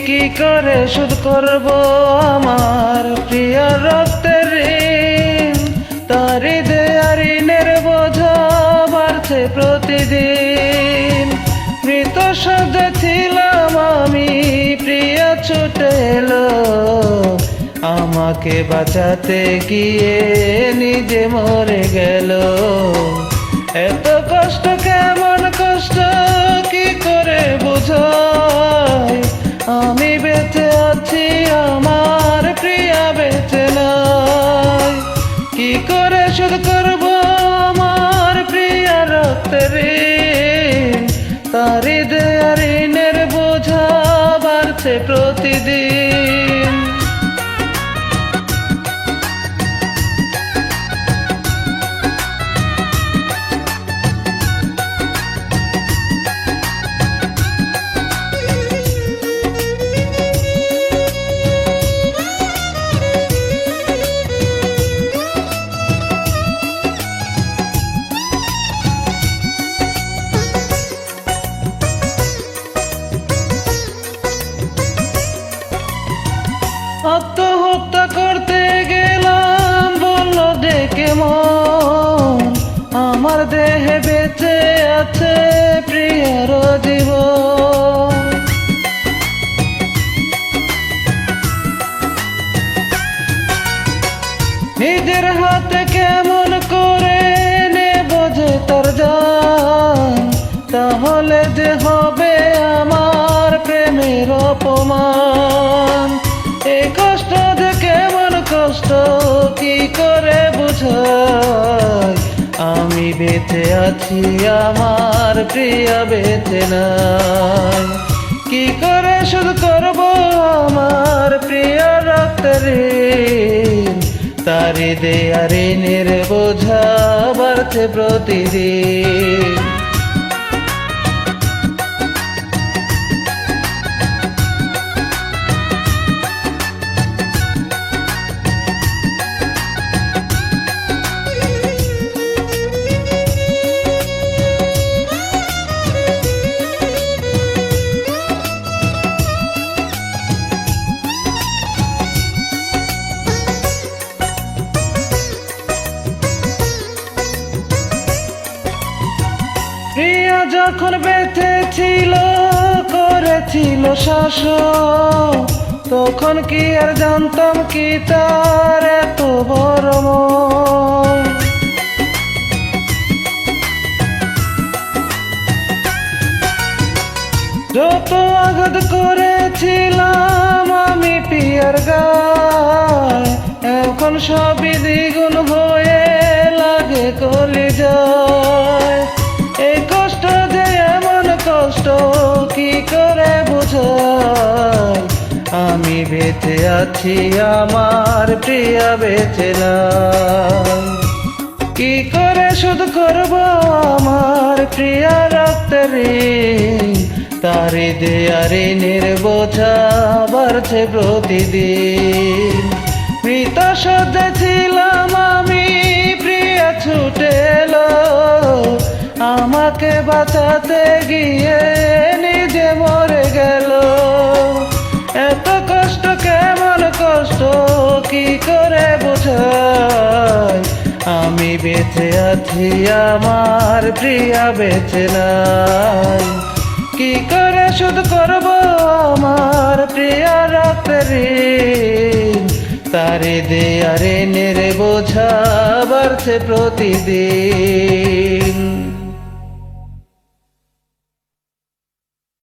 কি করে শোধ করব আমার প্রিয় রক্তের ঋণ? তারি দেয়া ঋণের বোঝা বাড়ছে প্রতিদিন। মৃত সজ্জা ছিলাম আমি, প্রিয়া ছুটে এলো আমাকে বাঁচাতে গিয়ে নিজে মরে গেল। এত কষ্ট কেমন কষ্ট কি করে বোঝাই? আমি বেঁচে আছি, আমার প্রিয়া বেঁচে নাই। কি করে শোধ করব আমার প্রিয়া রক্তের ঋণ? তারি দেয়া ঋণের বোঝা বাড়ছে প্রতিদিন। আত্মহত্যা করতে গেলাম বলল ডেকে মন, আমার দেহে বেঁচে আছে প্রিয়ার জীবন। নিজের হাতে কেমন করে নেব যে তার জান? তাহলে যে হবে আমার প্রেমের অপমান। এই কষ্ট যে কেমন কষ্ট কি করে বুঝাই? আমি বেঁচে আছি, আমার প্রিয়া বেঁচে নাই। কি করে শোধ করব আমার প্রিয়া রক্তের ঋণ? তারি দেয়া ঋণের বোঝা বাড়ছে প্রতিদিন। প্রিয়া যখন বেঁচে ছিল করেছিল শাসন, তখন কি আর জানতাম কি তার এত বড় মন? যত আঘাত করেছিলাম আমি প্রিয়ার গায়ে, এখন সবই দ্বিগুণ হয়ে লাগে কলিজায়। এই কষ্ট যে এমন কষ্ট কি করে বোঝাই? আমি বেঁচে আছি, আমার প্রিয়া বেঁচে নাই। কি করে শোধ করব আমার প্রিয়া রক্তের ঋণ? তারি দেয়া ঋণের বোঝা বাড়ছে প্রতিদিন। মৃত সজ্জা ছিলাম আমি, প্রিয়া ছুটে এলো আমাকে বাঁচাতে গিয়ে নিজে মরে গেল। এত কষ্ট কেমন কষ্ট কি করে বোঝাই? আমি বেঁচে আছি, আমার প্রিয়া বেঁচে নাই। কি করে শোধ করব আমার প্রিয়া রক্তের ঋণ? তারি দেয়া ঋণের বোঝা বাড়ছে প্রতিদিন।